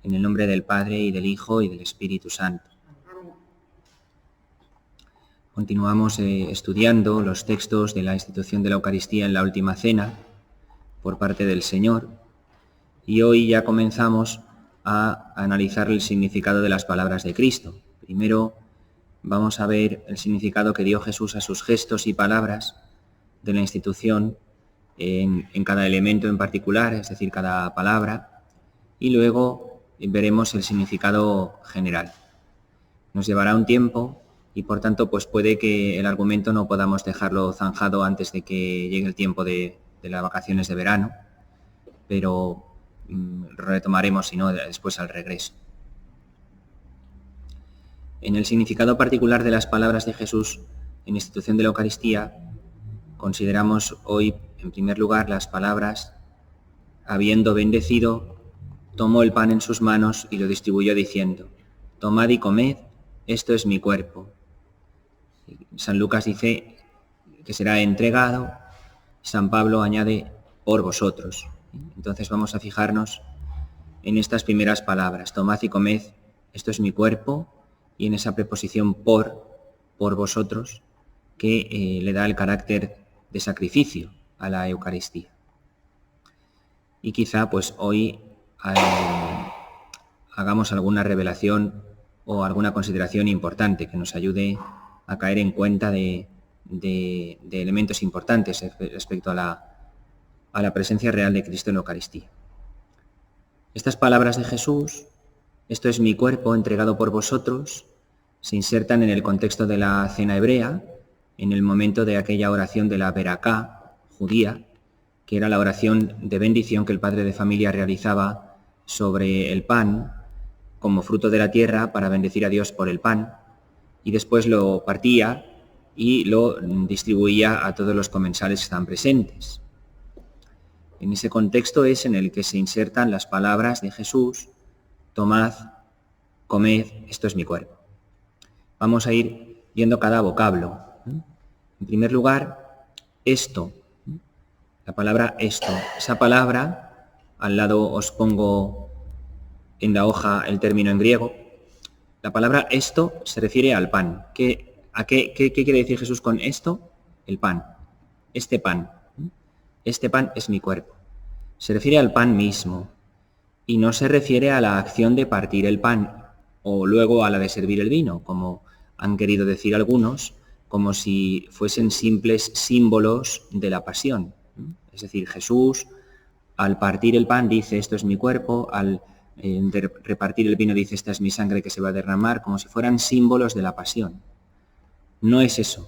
En el nombre del Padre, y del Hijo, y del Espíritu Santo. Continuamos estudiando los textos de la institución de la Eucaristía en la Última Cena por parte del Señor, y hoy ya comenzamos a analizar el significado de las palabras de Cristo. Primero vamos a ver el significado que dio Jesús a sus gestos y palabras de la institución en cada elemento en particular, es decir, cada palabra, y luego veremos el significado general. Nos llevará un tiempo y por tanto pues puede que el argumento no podamos dejarlo zanjado antes de que llegue el tiempo de las vacaciones de verano, pero retomaremos, si no, después al regreso. En el significado particular de las palabras de Jesús en la institución de la Eucaristía, consideramos hoy, en primer lugar, las palabras: habiendo bendecido, tomó el pan en sus manos y lo distribuyó diciendo: tomad y comed, esto es mi cuerpo. San Lucas dice que será entregado, San Pablo añade: por vosotros. Entonces vamos a fijarnos en estas primeras palabras: tomad y comed, esto es mi cuerpo, y en esa preposición por vosotros, que le da el carácter de sacrificio a la Eucaristía. Y quizá pues hoy hagamos alguna revelación o alguna consideración importante que nos ayude a caer en cuenta de elementos importantes respecto a la presencia real de Cristo en la Eucaristía. Estas palabras de Jesús, esto es mi cuerpo entregado por vosotros, se insertan en el contexto de la cena hebrea, en el momento de aquella oración de la Beraká judía, que era la oración de bendición que el padre de familia realizaba sobre el pan como fruto de la tierra para bendecir a Dios por el pan, y después lo partía y lo distribuía a todos los comensales que están presentes. En ese contexto es en el que se insertan las palabras de Jesús: tomad, comed, esto es mi cuerpo. Vamos a ir viendo cada vocablo. En primer lugar, esto, la palabra esto. Esa palabra, al lado os pongo en la hoja el término en griego. La palabra esto se refiere al pan. ¿Qué quiere decir Jesús con esto? El pan. Este pan. Este pan es mi cuerpo. Se refiere al pan mismo y no se refiere a la acción de partir el pan o luego a la de servir el vino, como han querido decir algunos, como si fuesen simples símbolos de la pasión. Es decir, Jesús al partir el pan dice: esto es mi cuerpo, al repartir el vino dice: esta es mi sangre que se va a derramar, como si fueran símbolos de la pasión. No es eso.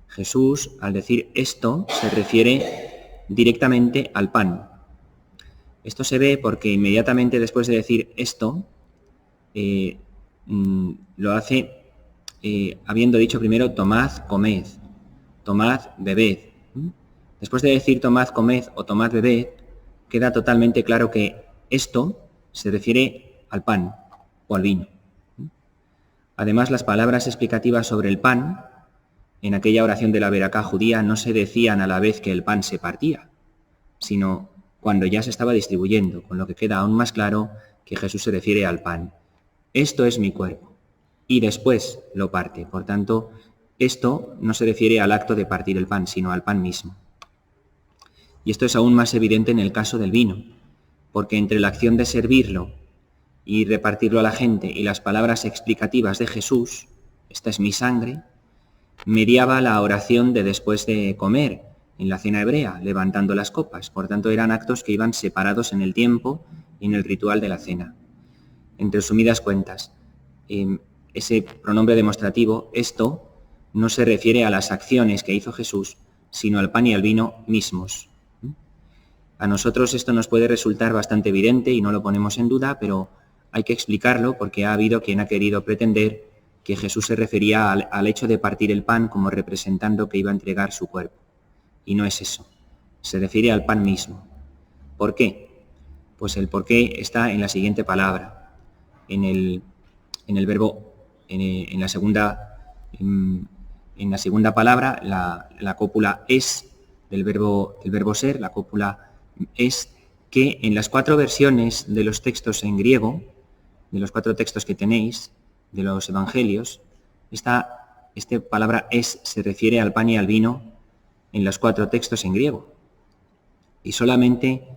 Jesús, al decir esto, se refiere directamente al pan. Esto se ve porque inmediatamente después de decir esto, lo hace habiendo dicho primero: tomad, comed, tomad, bebed. Después de decir tomad, comed o tomad, bebed, queda totalmente claro que esto se refiere al pan o al vino. Además, las palabras explicativas sobre el pan en aquella oración de la Beraká judía no se decían a la vez que el pan se partía, sino cuando ya se estaba distribuyendo, con lo que queda aún más claro que Jesús se refiere al pan. Esto es mi cuerpo. Y después lo parte. Por tanto, esto no se refiere al acto de partir el pan, sino al pan mismo. Y esto es aún más evidente en el caso del vino, porque entre la acción de servirlo y repartirlo a la gente y las palabras explicativas de Jesús, esta es mi sangre, mediaba la oración de después de comer en la cena hebrea, levantando las copas. Por tanto, eran actos que iban separados en el tiempo y en el ritual de la cena. En resumidas cuentas, ese pronombre demostrativo, esto, no se refiere a las acciones que hizo Jesús, sino al pan y al vino mismos. A nosotros esto nos puede resultar bastante evidente y no lo ponemos en duda, pero hay que explicarlo porque ha habido quien ha querido pretender que Jesús se refería al hecho de partir el pan como representando que iba a entregar su cuerpo. Y no es eso. Se refiere al pan mismo. ¿Por qué? Pues el por qué está en la siguiente palabra, en el verbo, en la segunda palabra, la cópula es del verbo ser, la cópula es, que en las 4 versiones de los textos en griego de los 4 textos que tenéis, de los evangelios, esta palabra es se refiere al pan y al vino en los 4 textos en griego. Y solamente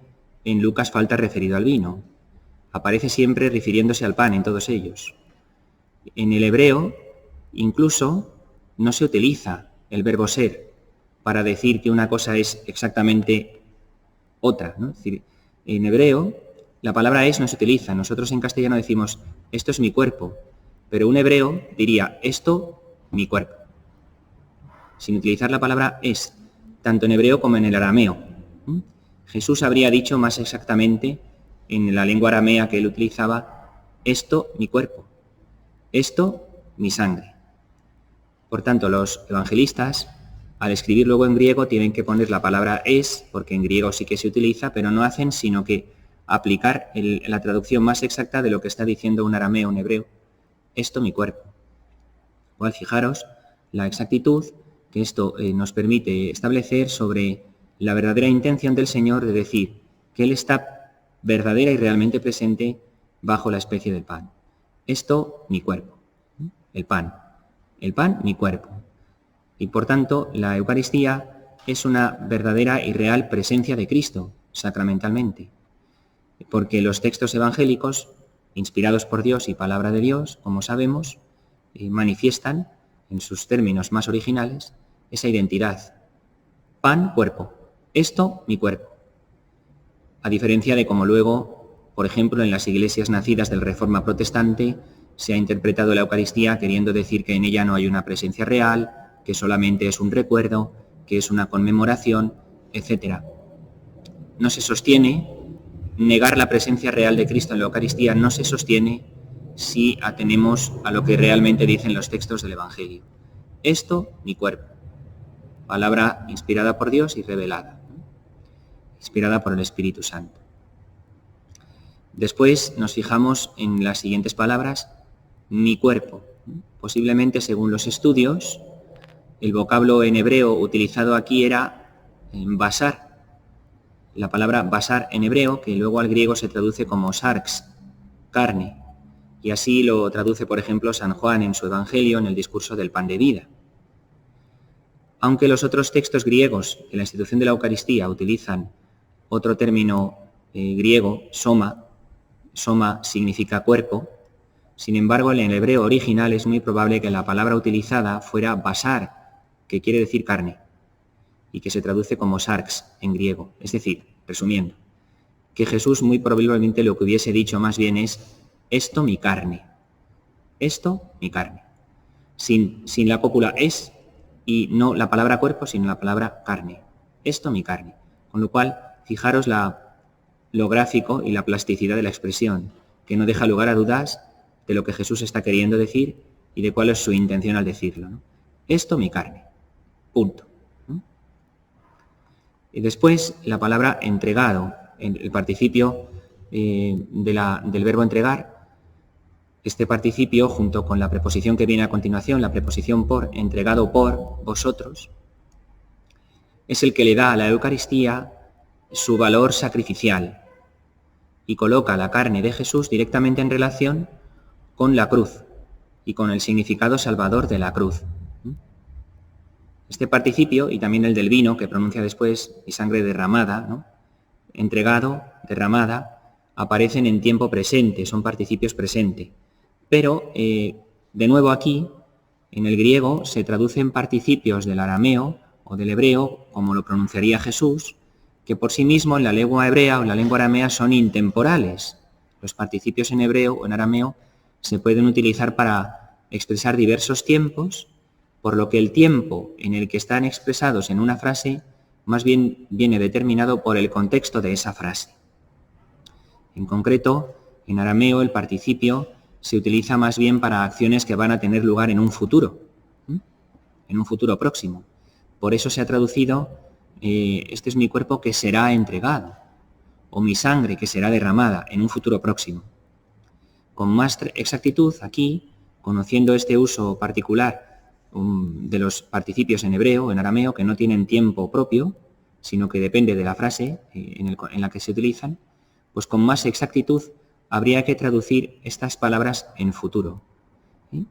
en Lucas falta referido al vino. Aparece siempre refiriéndose al pan en todos ellos. En el hebreo, incluso, no se utiliza el verbo ser para decir que una cosa es exactamente otra, ¿no? Es decir, en hebreo, la palabra es no se utiliza. Nosotros en castellano decimos, esto es mi cuerpo, pero un hebreo diría, esto, mi cuerpo. Sin utilizar la palabra es, tanto en hebreo como en el arameo. Jesús habría dicho más exactamente, en la lengua aramea que él utilizaba, esto, mi cuerpo, esto, mi sangre. Por tanto, los evangelistas, al escribir luego en griego, tienen que poner la palabra es, porque en griego sí que se utiliza, pero no hacen sino que aplicar la traducción más exacta de lo que está diciendo un arameo, un hebreo. Esto, mi cuerpo. Igual, fijaros la exactitud que esto nos permite establecer sobre la verdadera intención del Señor de decir que Él está verdadera y realmente presente bajo la especie del pan. Esto, mi cuerpo. El pan, mi cuerpo. Y por tanto, la Eucaristía es una verdadera y real presencia de Cristo, sacramentalmente. Porque los textos evangélicos, inspirados por Dios y palabra de Dios, como sabemos, manifiestan, en sus términos más originales, esa identidad. Pan, cuerpo. Esto, mi cuerpo. A diferencia de como luego, por ejemplo, en las iglesias nacidas del Reforma Protestante, se ha interpretado la Eucaristía queriendo decir que en ella no hay una presencia real, que solamente es un recuerdo, que es una conmemoración, etc. No se sostiene, negar la presencia real de Cristo en la Eucaristía no se sostiene si atenemos a lo que realmente dicen los textos del Evangelio. Esto, mi cuerpo. Palabra inspirada por Dios y revelada, inspirada por el Espíritu Santo. Después nos fijamos en las siguientes palabras, mi cuerpo. Posiblemente, según los estudios, el vocablo en hebreo utilizado aquí era basar. La palabra basar en hebreo, que luego al griego se traduce como sarx, carne. Y así lo traduce, por ejemplo, San Juan en su Evangelio, en el discurso del pan de vida. Aunque los otros textos griegos de la institución de la Eucaristía utilizan otro término griego, soma significa cuerpo, sin embargo, en el hebreo original es muy probable que la palabra utilizada fuera basar, que quiere decir carne, y que se traduce como sarx en griego. Es decir, resumiendo, que Jesús muy probablemente lo que hubiese dicho más bien es, esto mi carne, esto mi carne, sin la cópula es, y no la palabra cuerpo, sino la palabra carne, esto mi carne. Con lo cual, fijaros lo gráfico y la plasticidad de la expresión, que no deja lugar a dudas de lo que Jesús está queriendo decir y de cuál es su intención al decirlo, ¿no? Esto mi carne, punto. Y después la palabra entregado, el participio del verbo entregar. Este participio, junto con la preposición que viene a continuación, la preposición por, entregado por vosotros, es el que le da a la Eucaristía su valor sacrificial y coloca la carne de Jesús directamente en relación con la cruz y con el significado salvador de la cruz. Este participio, y también el del vino, que pronuncia después, y sangre derramada, ¿no? Entregado, derramada, aparecen en tiempo presente, son participios presente. Pero, de nuevo aquí, en el griego se traducen participios del arameo o del hebreo, como lo pronunciaría Jesús, que por sí mismo en la lengua hebrea o en la lengua aramea son intemporales. Los participios en hebreo o en arameo se pueden utilizar para expresar diversos tiempos, por lo que el tiempo en el que están expresados en una frase más bien viene determinado por el contexto de esa frase. En concreto, en arameo el participio se utiliza más bien para acciones que van a tener lugar en un futuro próximo. Por eso se ha traducido, este es mi cuerpo que será entregado, o mi sangre que será derramada en un futuro próximo. Con más exactitud aquí, conociendo este uso particular de los participios en hebreo, en arameo, que no tienen tiempo propio, sino que depende de la frase en la que se utilizan, pues con más exactitud habría que traducir estas palabras en futuro. ¿Sí?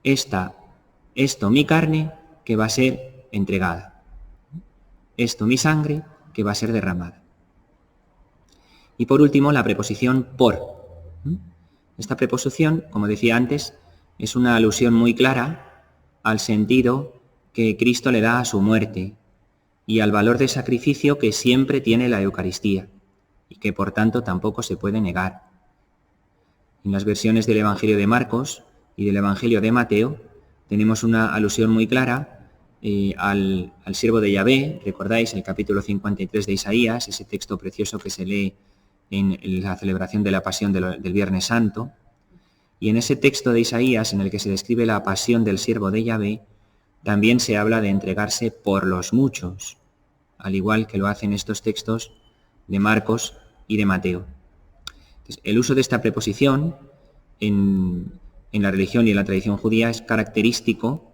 Esto mi carne que va a ser entregada. Esto mi sangre que va a ser derramada. Y por último, la preposición por. Esta preposición, como decía antes, es una alusión muy clara al sentido que Cristo le da a su muerte y al valor de sacrificio que siempre tiene la Eucaristía y que por tanto tampoco se puede negar. En las versiones del Evangelio de Marcos y del Evangelio de Mateo tenemos una alusión muy clara al siervo de Yahvé. Recordáis el capítulo 53 de Isaías, ese texto precioso que se lee en la celebración de la Pasión del Viernes Santo. Y en ese texto de Isaías, en el que se describe la pasión del siervo de Yahvé, también se habla de entregarse por los muchos, al igual que lo hacen estos textos de Marcos y de Mateo. Entonces, el uso de esta preposición en la religión y en la tradición judía es característico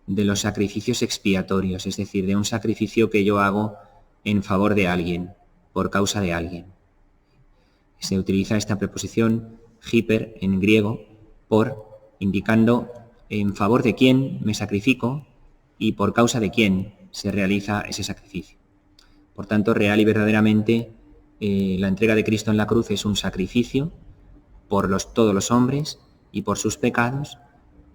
de los sacrificios expiatorios, es decir, de un sacrificio que yo hago en favor de alguien, por causa de alguien. Se utiliza esta preposición hiper en griego por, indicando en favor de quién me sacrifico y por causa de quién se realiza ese sacrificio. Por tanto, real y verdaderamente, la entrega de Cristo en la cruz es un sacrificio por todos los hombres y por sus pecados,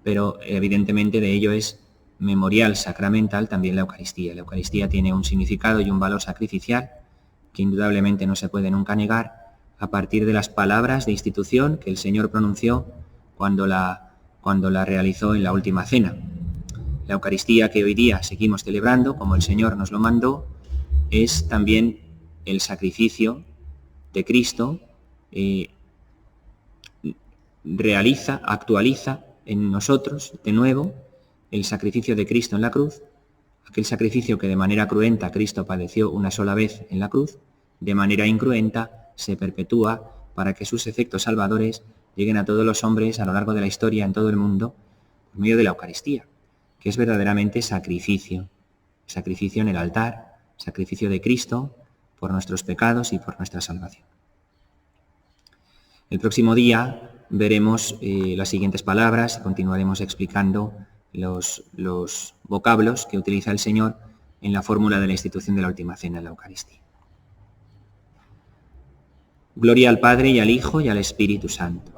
pero evidentemente de ello es memorial sacramental también la Eucaristía. La Eucaristía tiene un significado y un valor sacrificial que indudablemente no se puede nunca negar, a partir de las palabras de institución que el Señor pronunció cuando la realizó en la última cena. La Eucaristía que hoy día seguimos celebrando, como el Señor nos lo mandó, es también el sacrificio de Cristo, actualiza en nosotros de nuevo el sacrificio de Cristo en la cruz, aquel sacrificio que de manera cruenta Cristo padeció una sola vez en la cruz, de manera incruenta se perpetúa para que sus efectos salvadores lleguen a todos los hombres a lo largo de la historia en todo el mundo por medio de la Eucaristía, que es verdaderamente sacrificio en el altar, sacrificio de Cristo por nuestros pecados y por nuestra salvación. El próximo día veremos las siguientes palabras y continuaremos explicando los vocablos que utiliza el Señor en la fórmula de la institución de la última cena en la Eucaristía. Gloria al Padre y al Hijo y al Espíritu Santo.